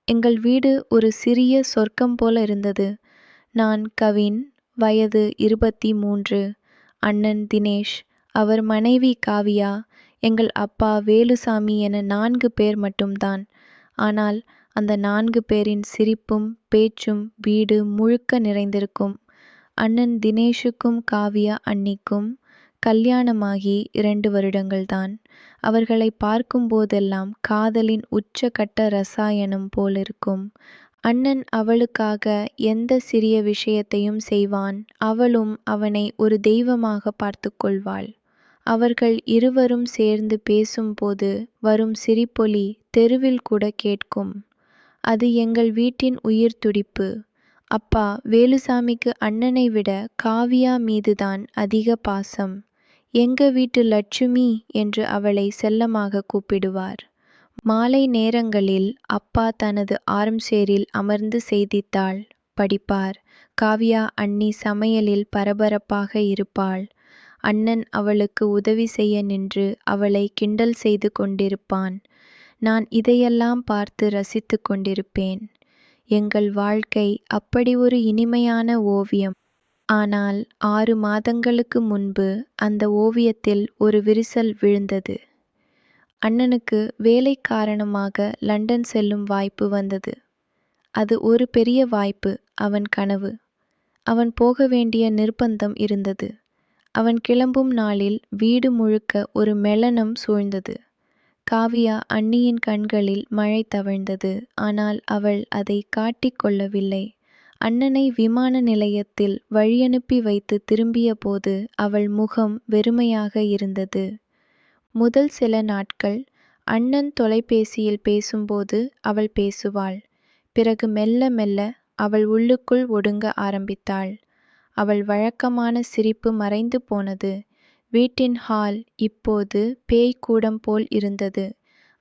எங்கள் வீடு ஒரு சிறிய சொர்க்கம் போல இருந்தது. நான் கவின், வயது 23, அண்ணன் தினேஷ், அவர் மனைவி காவியா, எங்கள் அப்பா வேலுசாமி என 4 பேர் மட்டும்தான். ஆனால் அந்த 4 பேரின் சிரிப்பும் பேச்சும் வீடு முழுக்க நிறைந்திருக்கும். அண்ணன் தினேஷுக்கும் காவியா அண்ணிக்கும் கல்யாணமாகி 2 வருடங்கள்தான். அவர்களை பார்க்கும்போதெல்லாம் காதலின் உச்சகட்ட ரசாயனம் போலிருக்கும். அண்ணன் அவளுக்காக எந்த சிறிய விஷயத்தையும் செய்வான். அவளும் அவனை ஒரு தெய்வமாக பார்த்துக்கொள்வாள். அவர்கள் இருவரும் சேர்ந்து பேசும்போது வரும் சிரிப்பொலி தெருவில் கூட கேட்கும். அது எங்கள் வீட்டின் உயிர் துடிப்பு. அப்பா வேலுசாமிக்கு அண்ணனை விட காவியா மீதுதான் அதிக பாசம். எங்க வீட்டு லட்சுமி என்று அவளை செல்லமாக கூப்பிடுவார். மாலை நேரங்களில் அப்பா தனது ஆர்ம்சேரில் அமர்ந்து செய்தித்தாள் படிப்பார். காவியா அண்ணி சமையலில் பரபரப்பாக இருப்பாள். அண்ணன் அவளுக்கு உதவி செய்ய நின்று அவளை கிண்டல் செய்து கொண்டிருப்பான். நான் இதையெல்லாம் பார்த்து ரசித்து கொண்டிருப்பேன். எங்கள் வாழ்க்கை அப்படி ஒரு இனிமையான ஓவியம். ஆனால் 6 மாதங்களுக்கு முன்பு அந்த ஓவியத்தில் ஒரு விரிசல் விழுந்தது. அண்ணனுக்கு வேலை காரணமாக லண்டன் செல்லும் வாய்ப்பு வந்தது. அது ஒரு பெரிய வாய்ப்பு, அவன் கனவு. அவன் போக வேண்டிய நிர்பந்தம் இருந்தது. அவன் கிளம்பும் நாளில் வீடு முழுக்க ஒரு மெலனம் சூழ்ந்தது. காவியா அண்ணியின் கண்களில் மழை தவழ்ந்தது. ஆனால் அவள் அதை காட்டிக் கொள்ளவில்லை. அண்ணனை விமான நிலையத்தில் வழியனுப்பி வைத்து திரும்பிய போது அவள் முகம் வெறுமையாக இருந்தது. முதல் சில நாட்கள் அண்ணன் தொலைபேசியில் பேசும்போது அவள் பேசுவாள். பிறகு மெல்ல மெல்ல அவள் உள்ளுக்குள் ஒடுங்க ஆரம்பித்தாள். அவள் வழக்கமான சிரிப்பு மறைந்து போனது. வீட்டின் ஹால் இப்போது பேய் கூடம் போல் இருந்தது.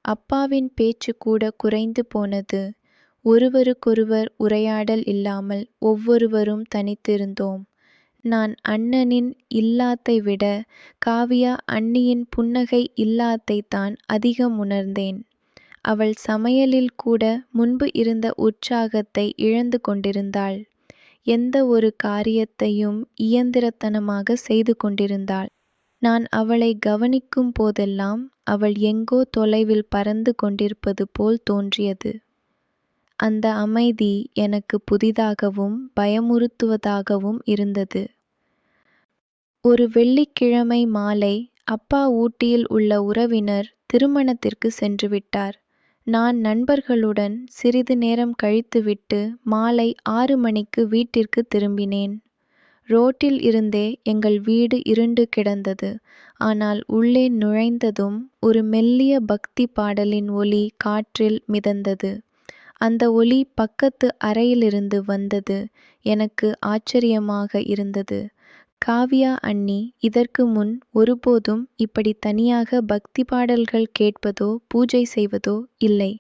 அப்பாவின் பேச்சு கூட குறைந்து போனது. ஒருவருக்கொருவர் உரையாடல் இல்லாமல் ஒவ்வொருவரும் தனித்திருந்தோம். நான் அண்ணனின் இல்லாத்தை விட காவியா அண்ணியின் புன்னகை இல்லாத்தைத்தான் அதிகம் உணர்ந்தேன். அவள் சமையலில் கூட முன்பு இருந்த உற்சாகத்தை இழந்து கொண்டிருந்தாள். எந்த ஒரு காரியத்தையும் இயந்திரத்தனமாக செய்து கொண்டிருந்தாள். நான் அவளை கவனிக்கும் போதெல்லாம் அவள் எங்கோ தொலைவில் பறந்து கொண்டிருப்பது போல் தோன்றியது. அந்த அமைதி எனக்கு புதிதாகவும் பயமுறுத்துவதாகவும் இருந்தது. ஒரு வெள்ளிக்கிழமை மாலை அப்பா ஊட்டியில் உள்ள உறவினர் திருமணத்திற்கு சென்றுவிட்டார். நான் நண்பர்களுடன் சிறிது நேரம் கழித்துவிட்டு மாலை 6 மணிக்கு வீட்டிற்கு திரும்பினேன். ரோட்டில் இருந்தே எங்கள் வீடு இருண்டு கிடந்தது. ஆனால் உள்ளே நுழைந்ததும் ஒரு மெல்லிய பக்தி பாடலின் ஒலி காற்றில் மிதந்தது. அந்த ஒலி பக்கத்து அறையிலிருந்து வந்தது. எனக்கு ஆச்சரியமாக இருந்தது. காவியா அண்ணி இதற்கு முன் ஒருபோதும் இப்படி தனியாக பக்தி பாடல்கள் கேட்பதோ பூஜை செய்வதோ இல்லை.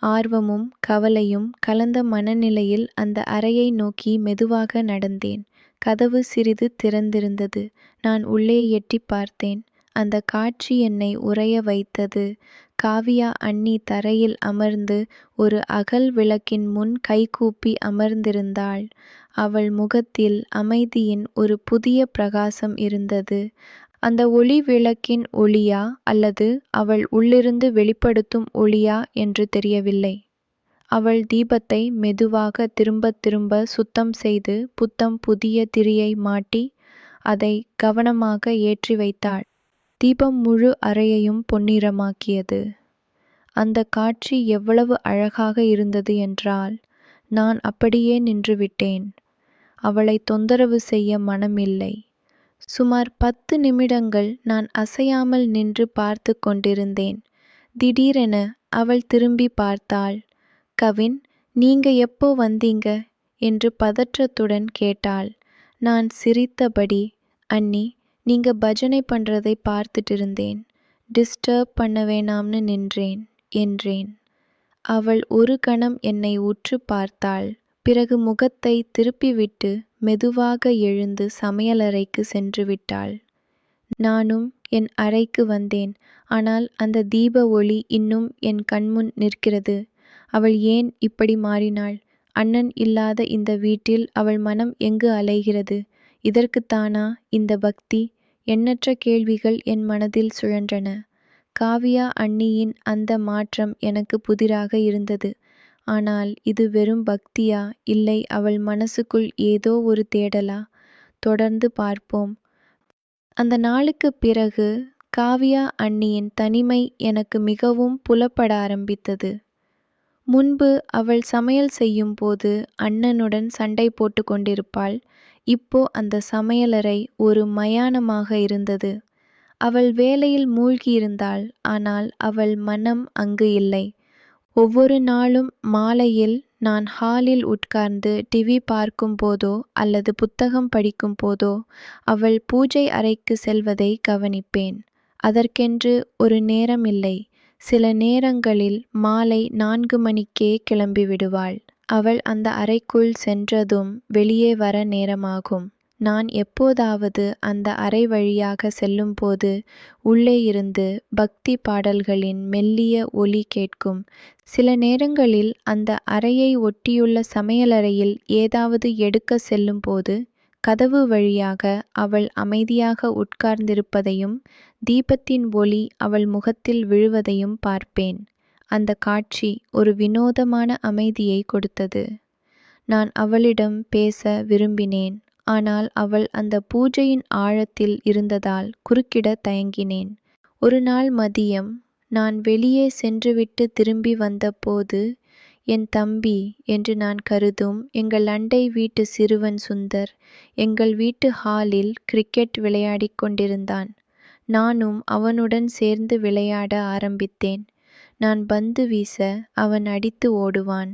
ஆர்வமும் கவலையும் கலந்த மனநிலையில் அந்த அறையை நோக்கி மெதுவாக நடந்தேன். கதவு சிறிது திறந்திருந்தது. நான் உள்ளே எட்டிப் பார்த்தேன். அந்த காட்சி என்னை உறைய வைத்தது. காவியா அண்ணி தரையில் அமர்ந்து ஒரு அகல் விளக்கின் முன் கைகூப்பி அமர்ந்திருந்தாள். அவள் முகத்தில் அமைதியின் ஒரு புதிய பிரகாசம் இருந்தது. அந்த ஒளி விளக்கின் ஒளியா அல்லது அவள் உள்ளிருந்து வெளிப்படுத்தும் ஒளியா என்று தெரியவில்லை. அவள் தீபத்தை மெதுவாக திரும்ப திரும்ப சுத்தம் செய்து புத்தம் புதிய திரியை மாட்டி அதை கவனமாக ஏற்றி வைத்தாள். தீபம் முழு அறையையும் பொன்னிறமாக்கியது. அந்த காட்சி எவ்வளவு அழகாக இருந்தது என்றால் நான் அப்படியே நின்றுவிட்டேன். அவளை தொந்தரவு செய்ய மனமில்லை. சுமார் 10 நிமிடங்கள் நான் அசையாமல் நின்று பார்த்து கொண்டிருந்தேன். திடீரென அவள் திரும்பி பார்த்தாள். கவின், நீங்க எப்போ வந்தீங்க என்று பதற்றத்துடன் கேட்டாள். நான் சிரித்தபடி, அண்ணி, நீங்க பஜனை பண்றதை பார்த்துட்டு இருந்தேன். டிஸ்டர்ப் பண்ண வேணாம்னு நின்றேன் என்றேன். அவள் ஒரு கணம் என்னை உற்று பார்த்தாள். பிறகு முகத்தை திருப்பிவிட்டு மெதுவாக எழுந்து சமையலறைக்கு சென்று விட்டாள். நானும் என் அறைக்கு வந்தேன். ஆனால் அந்த தீப ஒளி இன்னும் என் கண்முன் நிற்கிறது. அவள் ஏன் இப்படி மாறினாள்? அண்ணன் இல்லாத இந்த வீட்டில் அவள் மனம் எங்கு அலைகிறது? இதற்குத்தானா இந்த பக்தி? எண்ணற்ற கேள்விகள் என் மனதில் சுழன்றன. காவியா அண்ணியின் அந்த மாற்றம் எனக்கு புதிராக இருந்தது. ஆனால் இது வெறும் பக்தியா, இல்லை அவள் மனசுக்குள் ஏதோ ஒரு தேடலா? தொடர்ந்து பார்ப்போம். அந்த நாளுக்குப் பிறகு காவியா அண்ணியின் தனிமை எனக்கு மிகவும் புலப்பட ஆரம்பித்தது. முன்பு அவள் சமையல் செய்யும்போது அண்ணனுடன் சண்டை போட்டு கொண்டிருப்பாள். இப்போ அந்த சமையலறை ஒரு மயானமாக இருந்தது. அவள் வேலையில் மூழ்கியிருந்தாள். ஆனால் அவள் மனம் அங்கு இல்லை. ஒவ்வொரு நாளும் மாலையில் நான் ஹாலில் உட்கார்ந்து டிவி பார்க்கும் போதோ அல்லது புத்தகம் படிக்கும் போதோ அவள் பூஜை அறைக்கு செல்வதை கவனிப்பேன். அதற்கென்று ஒரு நேரம் இல்லை. சில நேரங்களில் மாலை 4 மணிக்கே கிளம்பிவிடுவாள். அவள் அந்த அறைக்குள் சென்றதும் வெளியே வர நேரமாகும். நான் எப்போதாவது அந்த அறை வழியாக செல்லும்போது உள்ளே இருந்து பக்தி பாடல்களின் மெல்லிய ஒலி கேட்கும். சில நேரங்களில் அந்த அறையை ஒட்டியுள்ள சமையலறையில் ஏதாவது எடுக்க செல்லும்போது கதவு வழியாக அவள் அமைதியாக உட்கார்ந்திருப்பதையும் தீபத்தின் ஒளி அவள் முகத்தில் விழுவதையும் பார்ப்பேன். அந்த காட்சி ஒரு வினோதமான அமைதியை கொடுத்தது. நான் அவளிடம் பேச விரும்பினேன். ஆனால் அவள் அந்த பூஜையின் ஆழத்தில் இருந்ததால் குறுக்கிட தயங்கினேன். ஒரு நாள் மதியம் நான் வெளியே சென்றுவிட்டு திரும்பி வந்தபோது என் தம்பி என்று நான் கருதும் எங்கள் அண்டை வீட்டு சிறுவன் சுந்தர் எங்கள் வீட்டு ஹாலில் கிரிக்கெட் விளையாடிக் கொண்டிருந்தான். நானும் அவனுடன் சேர்ந்து விளையாட ஆரம்பித்தேன். நான் பந்து வீச அவன் அடித்து ஓடுவான்.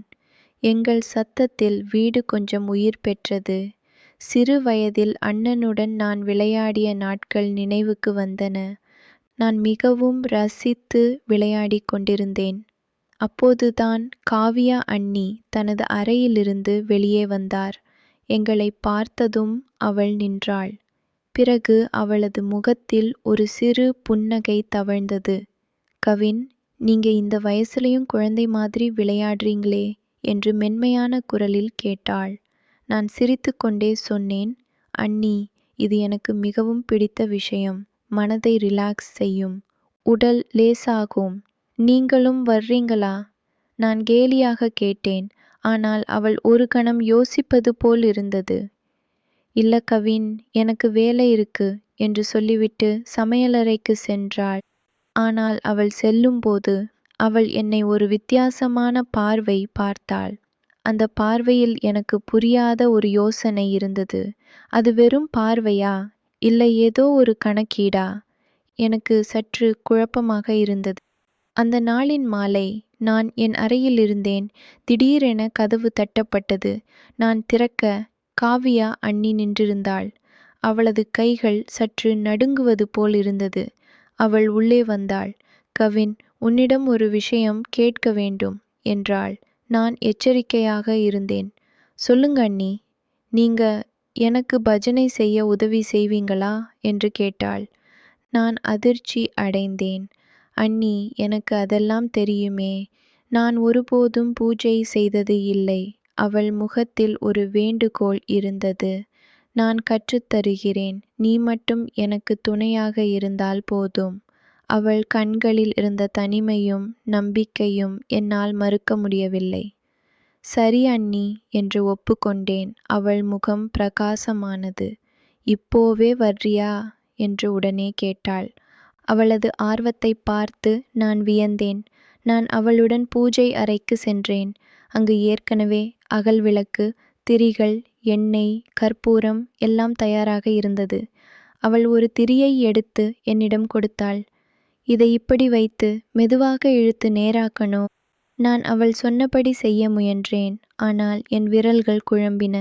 எங்கள் சத்தத்தில் வீடு கொஞ்சம் உயிர் பெற்றது. சிறு வயதில் அண்ணனுடன் நான் விளையாடிய நாட்கள் நினைவுக்கு வந்தன. நான் மிகவும் ரசித்து விளையாடிக் கொண்டிருந்தேன். அப்போதுதான் காவியா அண்ணி தனது அறையிலிருந்து வெளியே வந்தார். எங்களை பார்த்ததும் அவள் நின்றாள். பிறகு அவளது முகத்தில் ஒரு சிறு புன்னகை தவழ்ந்தது. கவின், நீங்க இந்த வயசுலயும் குழந்தை மாதிரி விளையாடுறீங்களே என்று மென்மையான குரலில் கேட்டாள். நான் சிரித்துக்கொண்டே சொன்னேன், அண்ணி, இது எனக்கு மிகவும் பிடித்த விஷயம். மனதை ரிலாக்ஸ் செய்யும். உடல் லேசாகும். நீங்களும் வர்றீங்களா? நான் கேலியாக கேட்டேன். ஆனால் அவள் ஒரு கணம் யோசிப்பது போல் இருந்தது. இல்ல கவின், எனக்கு வேலை இருக்கு என்று சொல்லிவிட்டு சமையலறைக்கு சென்றாள். ஆனால் அவள் செல்லும்போது அவள் என்னை ஒரு வித்தியாசமான பார்வை பார்த்தாள். அந்த பார்வையில் எனக்கு புரியாத ஒரு யோசனை இருந்தது. அது வெறும் பார்வையா, இல்லை ஏதோ ஒரு கணக்கீடா? எனக்கு சற்று குழப்பமாக இருந்தது. அந்த நாளின் மாலை நான் என் அறையில் இருந்தேன். திடீரென கதவு தட்டப்பட்டது. நான் திறக்க காவியா அண்ணி நின்றிருந்தாள். அவளது கைகள் சற்று நடுங்குவது போல் இருந்தது. அவள் உள்ளே வந்தாள். கவின், உன்னிடம் ஒரு விஷயம் கேட்க வேண்டும் என்றாள். நான் எச்சரிக்கையாக இருந்தேன். சொல்லுங்க அண்ணி, நீங்க எனக்கு பஜனை செய்ய உதவி செய்வீங்களா என்று கேட்டாள். நான் அதிர்ச்சி அடைந்தேன். அண்ணி, எனக்கு அதெல்லாம் தெரியுமே. நான் ஒருபோதும் பூஜை செய்தது இல்லை. அவள் முகத்தில் ஒரு வேண்டுகோள் இருந்தது. நான் கற்றுத்தருகிறேன். நீ மட்டும் எனக்கு துணையாக இருந்தால் போதும். அவள் கண்களில் இருந்த தனிமையும் நம்பிக்கையும் என்னால் மறுக்க முடியவில்லை. சரி அண்ணி என்று ஒப்புக்கொண்டேன். அவள் முகம் பிரகாசமானது. இப்போவே வர்றியா என்று உடனே கேட்டாள். அவளது ஆர்வத்தை பார்த்து நான் வியந்தேன். நான் அவளுடன் பூஜை அறைக்கு சென்றேன். அங்கு ஏற்கனவே அகல் விளக்கு, திரிகள், எண்ணெய், கற்பூரம் எல்லாம் தயாராக இருந்தது. அவள் ஒரு திரியை எடுத்து என்னிடம் கொடுத்தாள். இதை இப்படி வைத்து மெதுவாக இழுத்து நேராக்கணும். நான் அவள் சொன்னபடி செய்ய முயன்றேன். ஆனால் என் விரல்கள் குழம்பின.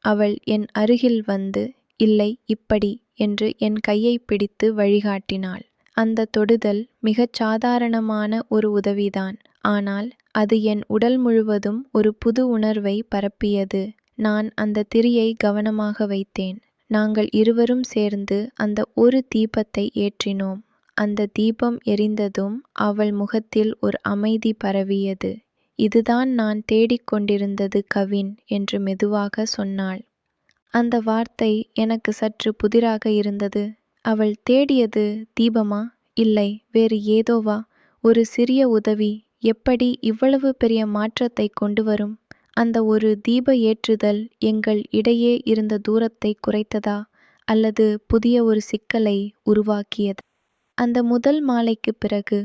அவள் என் அருகில் வந்து, இல்லை இப்படி என்று என் கையை பிடித்து வழிகாட்டினாள். அந்த தொடுதல் மிகச் சாதாரணமான ஒரு உதவிதான். ஆனால் அது என் உடல் முழுவதும் ஒரு புது உணர்வை பரப்பியது. நான் அந்த திரியை கவனமாக வைத்தேன். நாங்கள் இருவரும் சேர்ந்து அந்த ஒரு தீபத்தை ஏற்றினோம். அந்த தீபம் எரிந்ததும் அவள் முகத்தில் ஒரு அமைதி பரவியது. இதுதான் நான் தேடிக் கொண்டிருந்தது கவின் என்று மெதுவாக சொன்னாள். அந்த வார்த்தை எனக்கு சற்று புதிராக இருந்தது. அவள் தேடியது தீபமா? இல்லை, வேறு ஏதோவா? ஒரு சிறிய உதவி எப்படி இவ்வளவு பெரிய மாற்றத்தை கொண்டு வரும்? அந்த ஒரு தீப ஏற்றுதல் எங்கள் இடையே இருந்த தூரத்தை குறைத்ததா, அல்லது புதிய ஒரு சிக்கலை உருவாக்கியதா? அந்த முதல் மாலைக்குப் பிறகு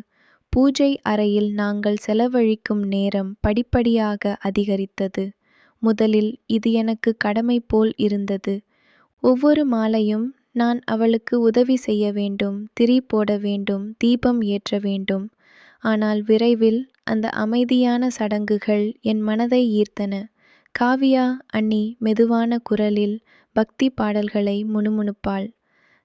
பூஜை அறையில் நாங்கள் செலவழிக்கும் நேரம் படிப்படியாக அதிகரித்தது. முதலில் இது எனக்கு கடமை போல் இருந்தது. ஒவ்வொரு மாலையும் நான் அவளுக்கு உதவி செய்ய வேண்டும், திரி போட வேண்டும், தீபம் ஏற்ற வேண்டும். ஆனால் விரைவில் அந்த அமைதியான சடங்குகள் என் மனதை ஈர்த்தன. காவியா அண்ணி மெதுவான குரலில் பக்தி பாடல்களை முணுமுணுப்பாள்.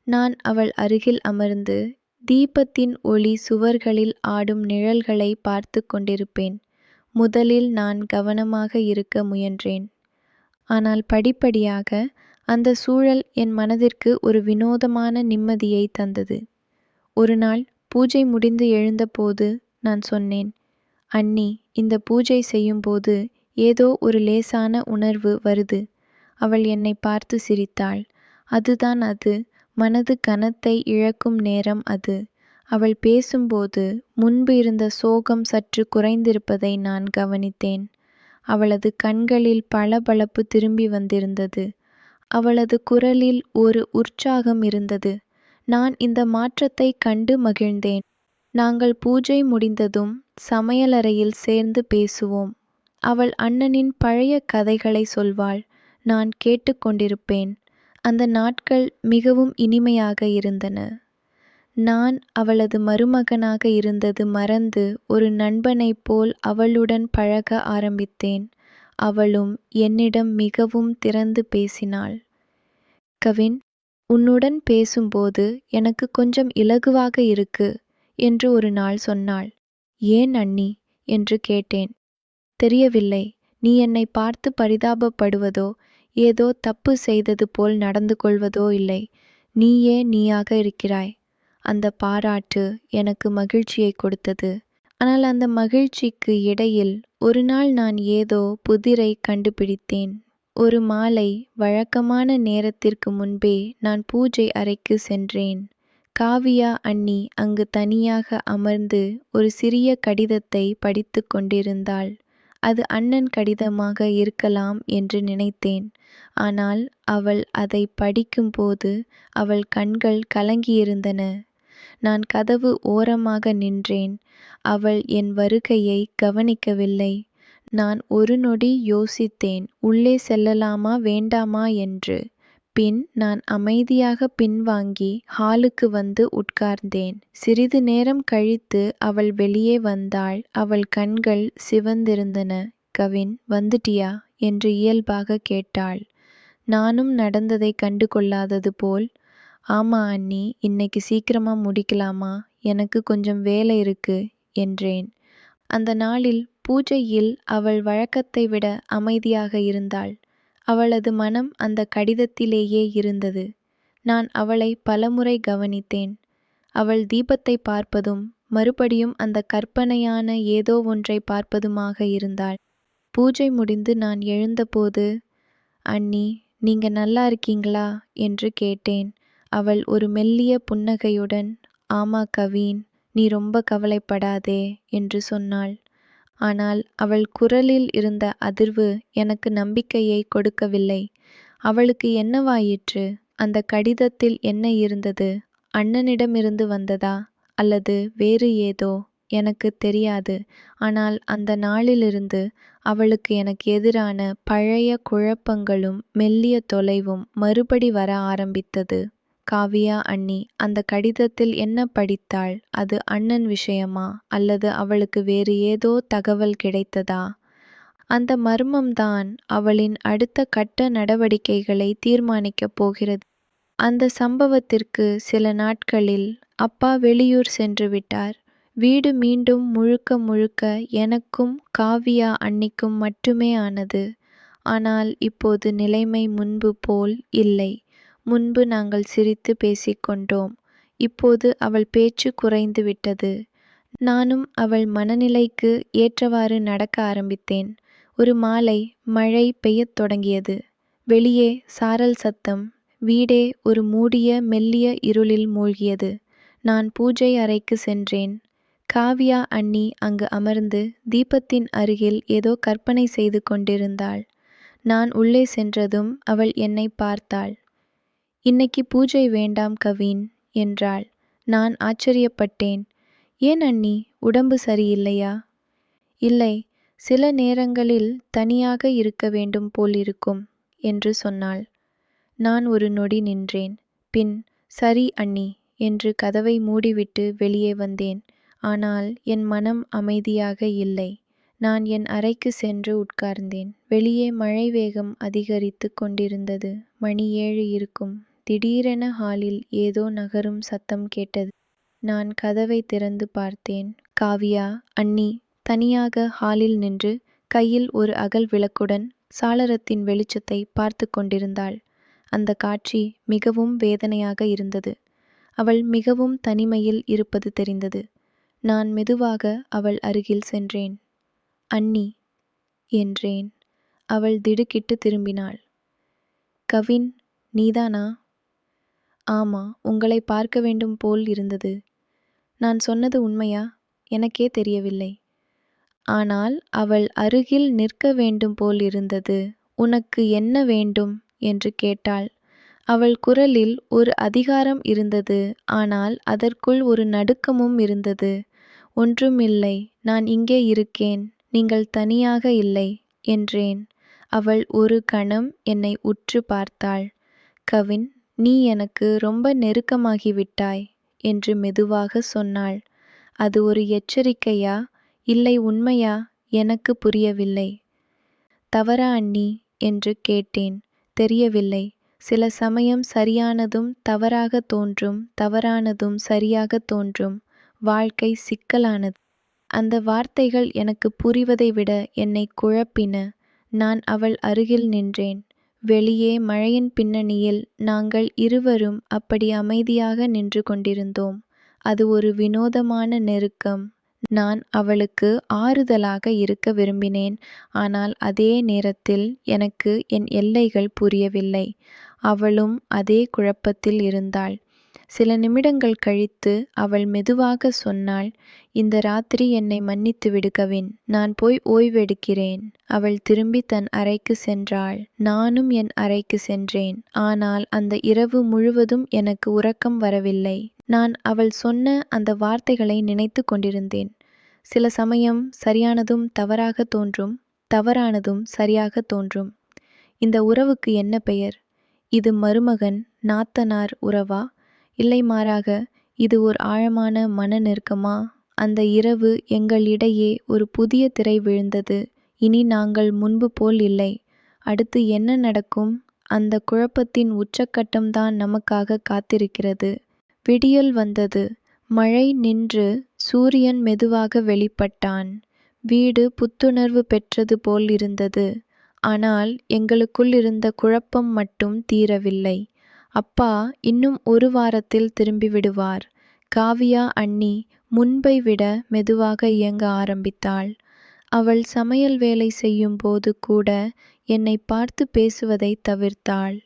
நான் அவள் அருகில் அமர்ந்து தீபத்தின் ஒளி சுவர்களில் ஆடும் நிழல்களை பார்த்து கொண்டிருப்பேன். முதலில் நான் கவனமாக இருக்க முயன்றேன். ஆனால் படிப்படியாக அந்த சூழல் என் மனதிற்கு ஒரு வினோதமான நிம்மதியை தந்தது. ஒரு நாள் பூஜை முடிந்து எழுந்தபோது நான் சொன்னேன், அண்ணி, இந்த பூஜை செய்யும்போது ஏதோ ஒரு லேசான உணர்வு வருது. அவள் என்னை பார்த்து சிரித்தாள். அதுதான் அது. மனது கனத்தை இழக்கும் நேரம் அது. அவள் பேசும்போது முன்பு இருந்த சோகம் சற்று குறைந்திருப்பதை நான் கவனித்தேன். அவளது கண்களில் பளபளப்பு திரும்பி வந்திருந்தது. அவளது குரலில் ஒரு உற்சாகம் இருந்தது. நான் இந்த மாற்றத்தை கண்டு மகிழ்ந்தேன். நாங்கள் பூஜை முடிந்ததும் சமையலறையில் சேர்ந்து பேசுவோம். அவள் அண்ணனின் பழைய கதைகளை சொல்வாள். நான் கேட்டுக்கொண்டிருப்பேன். அந்த நாட்கள் மிகவும் இனிமையாக இருந்தன. நான் அவளது மருமகனாக இருந்தது மறந்து ஒரு நண்பனைப் போல் அவளுடன் பழக ஆரம்பித்தேன். அவளும் என்னிடம் மிகவும் திறந்து பேசினாள். கவின், உன்னுடன் பேசும்போது எனக்கு கொஞ்சம் இலகுவாக இருக்கு என்று ஒரு நாள் சொன்னாள். ஏன் அண்ணி என்று கேட்டேன். தெரியவில்லை. நீ என்னை பார்த்து பரிதாபப்படுவதோ ஏதோ தப்பு செய்தது போல் நடந்து கொள்வதோ இல்லை. நீயே நீயாக இருக்கிறாய். அந்த பாராட்டு எனக்கு மகிழ்ச்சியை கொடுத்தது. ஆனால் அந்த மகிழ்ச்சிக்கு இடையில் ஒரு நாள் நான் ஏதோ புதிரை கண்டுபிடித்தேன். ஒரு மாலை வழக்கமான நேரத்திற்கு முன்பே நான் பூஜை அறைக்கு சென்றேன். காவியா அண்ணி அங்கு தனியாக அமர்ந்து ஒரு சிறிய கடிதத்தை படித்து கொண்டிருந்தாள். அது அண்ணன் கடிதமாக இருக்கலாம் என்று நினைத்தேன். ஆனால் அவள் அதை படிக்கும்போது அவள் கண்கள் கலங்கியிருந்தன. நான் கதவு ஓரமாக நின்றேன். அவள் என் வருகையை கவனிக்கவில்லை. நான் ஒரு நொடி யோசித்தேன், உள்ளே செல்லலாமா வேண்டாமா என்று. பின் நான் அமைதியாக பின்வாங்கி ஹாலுக்கு வந்து உட்கார்ந்தேன். சிறிது நேரம் கழித்து அவள் வெளியே வந்தாள். அவள் கண்கள் சிவந்திருந்தன. கவின், வந்துட்டியா என்று இயல்பாக கேட்டாள். நானும் நடந்ததை கண்டு கொள்ளாதது போல், ஆமா அண்ணி, இன்னைக்கு சீக்கிரமா முடிக்கலாமா? எனக்கு கொஞ்சம் வேலை இருக்கு என்றேன். அந்த நாளில் பூஜையில் அவள் வழக்கத்தை விட அமைதியாக இருந்தாள். அவளது மனம் அந்த கடிதத்திலேயே இருந்தது. நான் அவளை பலமுறை கவனித்தேன். அவள் தீபத்தை பார்ப்பதும் மறுபடியும் அந்த கற்பனையான ஏதோ ஒன்றை பார்ப்பதுமாக இருந்தாள். பூஜை முடிந்து நான் எழுந்தபோது, அண்ணி, நீங்க நல்லா இருக்கீங்களா என்று கேட்டேன். அவள் ஒரு மெல்லிய புன்னகையுடன், ஆமா கவின், நீ ரொம்ப கவலைப்படாதே என்று சொன்னாள். ஆனால் அவள் குரலில் இருந்த அதிர்வு எனக்கு நம்பிக்கையை கொடுக்கவில்லை. அவளுக்கு என்னவாயிற்று? அந்த கடிதத்தில் என்ன இருந்தது? அண்ணனிடமிருந்து வந்ததா அல்லது வேறு ஏதோ? எனக்கு தெரியாது. ஆனால் அந்த நாளிலிருந்து அவளுக்கு எனக்கு எதிரான பழைய குழப்பங்களும் மெல்லிய தொலைவும் மறுபடி வர ஆரம்பித்தது. காவியா அண்ணி அந்த கடிதத்தில் என்ன படித்தாள்? அது அண்ணன் விஷயமா அல்லது அவளுக்கு வேறு ஏதோ தகவல் கிடைத்ததா? அந்த மர்மம்தான் அவளின் அடுத்த கட்ட நடவடிக்கைகளை தீர்மானிக்கப் போகிறது. அந்த சம்பவத்திற்கு சில நாட்களில் அப்பா வெளியூர் சென்று விட்டார். வீடு மீண்டும் முழுக்க முழுக்க எனக்கும் காவியா அண்ணிக்கும் மட்டுமே ஆனது. ஆனால் இப்போது நிலைமை முன்பு போல் இல்லை. முன்பு நாங்கள் சிரித்து பேசிக்கொண்டோம். இப்போது அவள் பேச்சு குறைந்து விட்டது. நானும் அவள் மனநிலைக்கு ஏற்றவாறு நடக்க ஆரம்பித்தேன். ஒரு மாலை மழை பெய்யத் தொடங்கியது. வெளியே சாரல் சத்தம். வீடே ஒரு மூடிய மெல்லிய இருளில் மூழ்கியது. நான் பூஜை அறைக்கு சென்றேன். காவியா அண்ணி அங்கு அமர்ந்து தீபத்தின் அருகில் ஏதோ கற்பனை செய்து கொண்டிருந்தாள். நான் உள்ளே சென்றதும் அவள் என்னை பார்த்தாள். இன்னைக்கு பூஜை வேண்டாம் கவின் என்றாள். நான் ஆச்சரியப்பட்டேன். ஏன் அண்ணி, உடம்பு சரியில்லையா? இல்லை, சில நேரங்களில் தனியாக இருக்க வேண்டும் போல் இருக்கும் என்று சொன்னாள். நான் ஒரு நொடி நின்றேன். பின் சரி அண்ணி என்று கதவை மூடிவிட்டு வெளியே வந்தேன். ஆனால் என் மனம் அமைதியாக இல்லை. நான் என் அறைக்கு சென்று உட்கார்ந்தேன். வெளியே மழை வேகம் அதிகரித்து கொண்டிருந்தது. மணி 7 இருக்கும். திடீரென ஹாலில் ஏதோ நகரும் சத்தம் கேட்டது. நான் கதவை திறந்து பார்த்தேன். காவியா அண்ணி தனியாக ஹாலில் நின்று கையில் ஒரு அகல் விளக்குடன் சாளரத்தின் வெளிச்சத்தை பார்த்து கொண்டிருந்தாள். அந்த காட்சி மிகவும் வேதனையாக இருந்தது. அவள் மிகவும் தனிமையில் இருப்பது தெரிந்தது. நான் மெதுவாக அவள் அருகில் சென்றேன். அண்ணி என்றேன். அவள் திடுக்கிட்டு திரும்பினாள். கவின், நீதானா? ஆமா, உங்களை பார்க்க வேண்டும் போல் இருந்தது. நான் சொன்னது உண்மையா? எனக்கே தெரியவில்லை. ஆனால் அவள் அருகில் நிற்க வேண்டும் போல் இருந்தது. உனக்கு என்ன வேண்டும் என்று கேட்டாள். அவள் குரலில் ஒரு அதிகாரம் இருந்தது. ஆனால் அதற்குள் ஒரு நடுக்கமும் இருந்தது. ஒன்றுமில்லை, நான் இங்கே இருக்கேன். நீங்கள் தனியாக இல்லை என்றேன். அவள் ஒரு கணம் என்னை உற்று பார்த்தாள். கவின், நீ எனக்கு ரொம்ப நெருக்கமாகிவிட்டாய் என்று மெதுவாக சொன்னாள். அது ஒரு எச்சரிக்கையா இல்லை உண்மையா எனக்கு புரியவில்லை. தவறா அண்ணி என்று கேட்டேன். தெரியவில்லை. சில சமயம் சரியானதும் தவறாக தோன்றும், தவறானதும் சரியாக தோன்றும். வாழ்க்கை சிக்கலானது. அந்த வார்த்தைகள் எனக்கு புரிவதை விட என்னை குழப்பின. நான் அவள் அருகில் நின்றேன். வெளியே மழையின் பின்னணியில் நாங்கள் இருவரும் அப்படி அமைதியாக நின்று கொண்டிருந்தோம். அது ஒரு வினோதமான நெருக்கம். நான் அவளுக்கு ஆறுதலாக இருக்க விரும்பினேன். ஆனால் அதே நேரத்தில் எனக்கு என் எல்லைகள் புரியவில்லை. அவளும் அதே குழப்பத்தில் இருந்தாள். சில நிமிடங்கள் கழித்து அவள் மெதுவாக சொன்னாள், இந்த ராத்திரி என்னை மன்னித்து விடு கவின். நான் போய் ஓய்வெடுக்கிறேன். அவள் திரும்பி தன் அறைக்கு சென்றாள். நானும் என் அறைக்கு சென்றேன். ஆனால் அந்த இரவு முழுவதும் எனக்கு உறக்கம் வரவில்லை. நான் அவள் சொன்ன அந்த வார்த்தைகளை நினைத்து கொண்டிருந்தேன். சில சமயம் சரியானதும் தவறாக தோன்றும், தவறானதும் சரியாக தோன்றும். இந்த உறவுக்கு என்ன பெயர்? இது மருமகன் நாத்தனார் உறவா? இல்லை, மாறாக இது ஒரு ஆழமான மன நெருக்கமா? அந்த இரவு எங்களிடையே ஒரு புதிய திரை விழுந்தது. இனி நாங்கள் முன்பு போல் இல்லை. அடுத்து என்ன நடக்கும்? அந்த குழப்பத்தின் உச்சக்கட்டம்தான் நமக்காக காத்திருக்கிறது. விடியல் வந்தது. மழை நின்று சூரியன் மெதுவாக வெளிப்பட்டான். வீடு புத்துணர்வு பெற்றது போல் இருந்தது. ஆனால் எங்களுக்குள் இருந்த குழப்பம் மட்டும் தீரவில்லை. அப்பா இன்னும் 1 வாரத்தில் திரும்பி விடுவார். காவியா அண்ணி முன்பை விட மெதுவாக இயங்க ஆரம்பித்தாள். அவள் சமையல் வேலை செய்யும் போது கூட என்னை பார்த்து பேசுவதை தவிர்த்தாள்.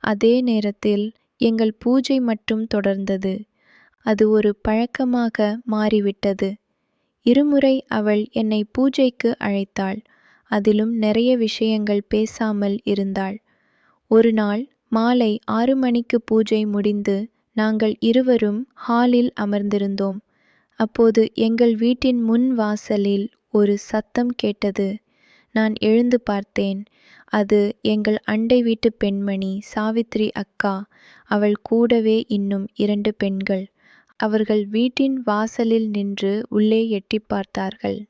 அதே நேரத்தில் எங்கள் பூஜை மட்டும் தொடர்ந்தது. அது ஒரு பழக்கமாக மாறிவிட்டது. இருமுறை அவள் என்னை பூஜைக்கு அழைத்தாள். அதிலும் நிறைய விஷயங்கள் பேசாமல் இருந்தாள். ஒரு நாள் மாலை 6 மணிக்கு பூஜை முடிந்து நாங்கள் இருவரும் ஹாலில் அமர்ந்திருந்தோம். அப்போது எங்கள் வீட்டின் முன் வாசலில் ஒரு சத்தம் கேட்டது. நான் எழுந்து பார்த்தேன். அது எங்கள் அண்டை வீட்டு பெண்மணி சாவித்ரி அக்கா. அவள் கூடவே இன்னும் 2 பெண்கள். அவர்கள் வீட்டின் வாசலில் நின்று உள்ளே எட்டி பார்த்தார்கள்.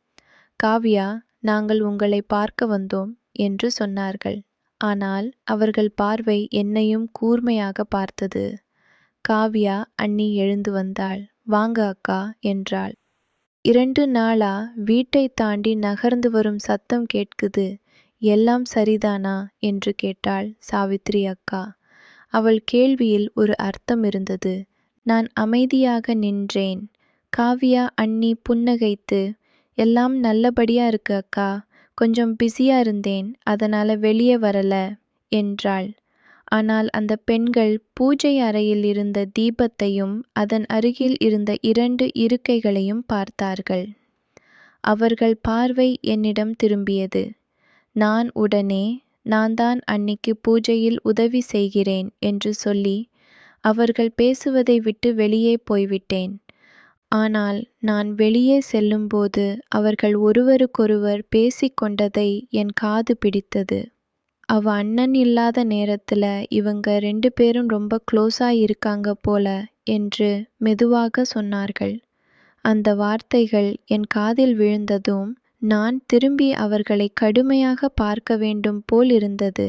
காவியா, நாங்கள் உங்களை பார்க்க வந்தோம் என்று சொன்னார்கள். ஆனால் அவர்கள் பார்வை என்னையும் கூர்மையாக பார்த்தது. காவியா அண்ணி எழுந்து வந்தாள். வாங்க அக்கா என்றாள். 2 நாளா வீட்டை தாண்டி நகர்ந்து வரும் சத்தம் கேட்குது. எல்லாம் சரிதானா என்று கேட்டாள் சாவித்ரி அக்கா. அவள் கேள்வியில் ஒரு அர்த்தம் இருந்தது. நான் அமைதியாக நின்றேன். காவியா அண்ணி புன்னகைத்து, எல்லாம் நல்லபடியா இருக்கு அக்கா. கொஞ்சம் பிஸியா இருந்தேன், அதனால வெளியே வரல என்றாள். ஆனால் அந்த பெண்கள் பூஜை அறையில் இருந்த தீபத்தையும் அதன் அருகில் இருந்த 2 இருக்கைகளையும் பார்த்தார்கள். அவர்கள் பார்வை என்னிடம் திரும்பியது. நான் உடனே, நான் தான் அன்னிக்கு பூஜையில் உதவி செய்கிறேன் என்று சொல்லி அவர்கள் பேசுவதை விட்டு வெளியே போய்விட்டேன். ஆனால் நான் வெளியே செல்லும்போது அவர்கள் ஒருவருக்கொருவர் பேசிக்கொண்டதை என் காது பிடித்தது. அவ அண்ணன் இல்லாத நேரத்துல இவங்க 2 பேரும் ரொம்ப க்ளோஸா இருக்காங்க போல என்று மெதுவாக சொன்னார்கள். அந்த வார்த்தைகள் என் காதில் விழுந்ததும் நான் திரும்பி அவர்களை கடுமையாக பார்க்க வேண்டும் போல் இருந்தது.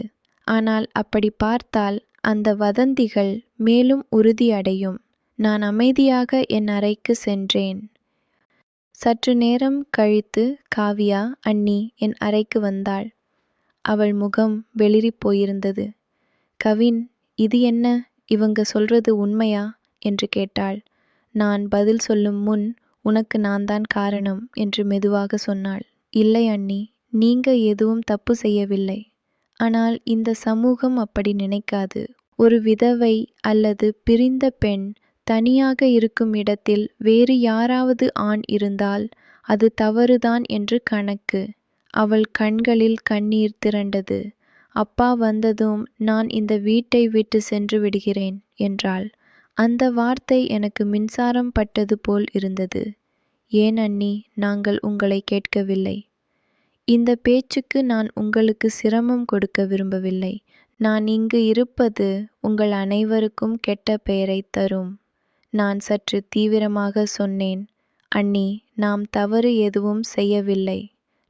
ஆனால் அப்படி பார்த்தால் அந்த வதந்திகள் மேலும் உறுதியடையும். நான் அமைதியாக என் அறைக்கு சென்றேன். சற்று நேரம் கழித்து காவியா அண்ணி என் அறைக்கு வந்தாள். அவள் முகம் வெளிறிப் போயிருந்தது. கவின், இது என்ன? இவங்க சொல்றது உண்மையா என்று கேட்டாள். நான் பதில் சொல்லும் முன், உனக்கு நான் தான் காரணம் என்று மெதுவாக சொன்னாள். இல்லை அண்ணி, நீங்க எதுவும் தப்பு செய்யவில்லை. ஆனால் இந்த சமூகம் அப்படி நினைக்காது. ஒரு விதவை அல்லது பிரிந்த பெண் தனியாக இருக்கும் இடத்தில் வேறு யாராவது ஆண் இருந்தால் அது தவறுதான் என்று கணக்கு. அவள் கண்களில் கண்ணீர் திரண்டது. அப்பா வந்ததும் நான் இந்த வீட்டை விட்டு சென்று விடுகிறேன் என்றாள். அந்த வார்த்தை எனக்கு மின்சாரம் பட்டது போல் இருந்தது. ஏன் அண்ணி, நாங்கள் உங்களை கேட்கவில்லை. இந்த பேச்சுக்கு நான் உங்களுக்கு சிரமம் கொடுக்க விரும்பவில்லை. நான் இங்கு இருப்பது உங்கள் அனைவருக்கும் கெட்ட பெயரை தரும். நான் சற்று தீவிரமாக சொன்னேன். அண்ணி, நாம் தவறு எதுவும் செய்யவில்லை.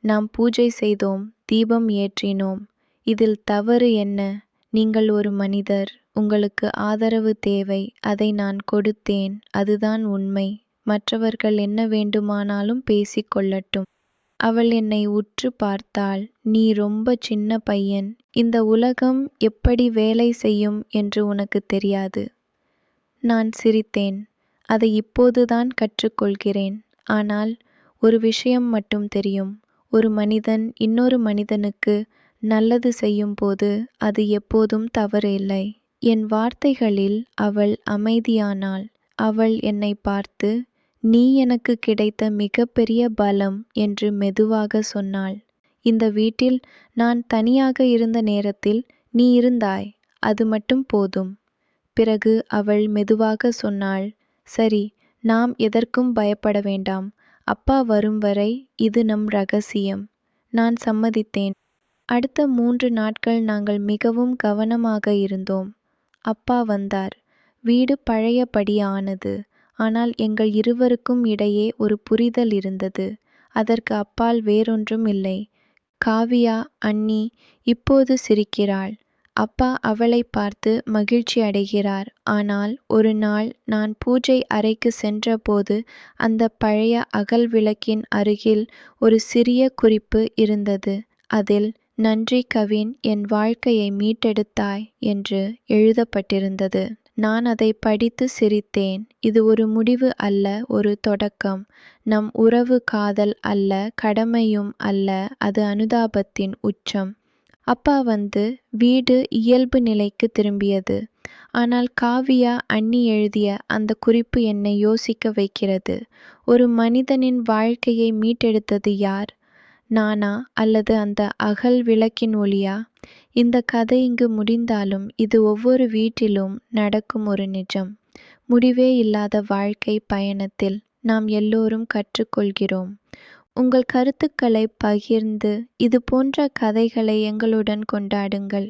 நாம் பூஜை செய்தோம், தீபம் ஏற்றினோம். இதில் தவறு என்ன? நீங்கள் ஒரு மனிதர், உங்களுக்கு ஆதரவு தேவை, அதை நான் கொடுத்தேன், அதுதான் உண்மை. மற்றவர்கள் என்ன வேண்டுமானாலும் பேசிக்கொள்ளட்டும். அவள் என்னை உற்று பார்த்தாள். நீ ரொம்ப சின்ன பையன், இந்த உலகம் எப்படி வேலை செய்யும் என்று உனக்கு தெரியாது. நான் சிரித்தேன். அதை இப்போதுதான் கற்றுக்கொள்கிறேன். ஆனால் ஒரு விஷயம் மட்டும் தெரியும். ஒரு மனிதன் இன்னொரு மனிதனுக்கு நல்லது செய்யும் போது அது எப்போதும் தவறு இல்லை. என் வார்த்தைகளில் அவள் அமைதியானாள். அவள் என்னை பார்த்து, நீ எனக்கு கிடைத்த மிகப்பெரிய பலம் என்று மெதுவாக சொன்னாள். இந்த வீட்டில் நான் தனியாக இருந்த நேரத்தில் நீ இருந்தாய், அது மட்டும் போதும். பிறகு அவள் மெதுவாக சொன்னாள், சரி, நாம் எதற்கும் பயப்பட வேண்டாம். அப்பா வரும் வரை இது நம் ரகசியம். நான் சம்மதித்தேன். அடுத்த 3 நாட்கள் நாங்கள் மிகவும் கவனமாக இருந்தோம். அப்பா வந்தார். வீடு பழையபடி ஆனது. ஆனால் எங்கள் இருவருக்கும் இடையே ஒரு புரிதல் இருந்தது. அதற்கு அப்பால் வேறொன்றும் இல்லை. காவியா அண்ணி இப்போது சிரிக்கிறாள். அப்பா அவளை பார்த்து மகிழ்ச்சி அடைகிறார். ஆனால் ஒரு நாள் நான் பூஜை அறைக்கு சென்றபோது அந்த பழைய அகல் விளக்கின் அருகில் ஒரு சிறிய குறிப்பு இருந்தது. அதில், நன்றி கவின், என் வாழ்க்கையை மீட்டெடுத்தாய் என்று எழுதப்பட்டிருந்தது. நான் அதை படித்து சிரித்தேன். இது ஒரு முடிவு அல்ல, ஒரு தொடக்கம். நம் உறவு காதல் அல்ல, கடமையும் அல்ல, அது அனுதாபத்தின் உச்சம். அப்பா வந்து வீடு இயல்பு நிலைக்கு திரும்பியது. ஆனால் காவியா அண்ணி எழுதிய அந்த குறிப்பு என்னை யோசிக்க வைக்கிறது. ஒரு மனிதனின் வாழ்க்கையை மீட்டெடுத்தது யார்? நானா அல்லது அந்த அகல் விளக்கின் ஒளியா? இந்த கதை இங்கு முடிந்தாலும் இது ஒவ்வொரு வீட்டிலும் நடக்கும் ஒரு நிஜம். முடிவே இல்லாத வாழ்க்கை பயணத்தில் நாம் எல்லோரும் கற்றுக்கொள்கிறோம். உங்கள் கருத்துக்களை பகிர்ந்து இது போன்ற கதைகளை எங்களுடன் கொண்டாடுங்கள்.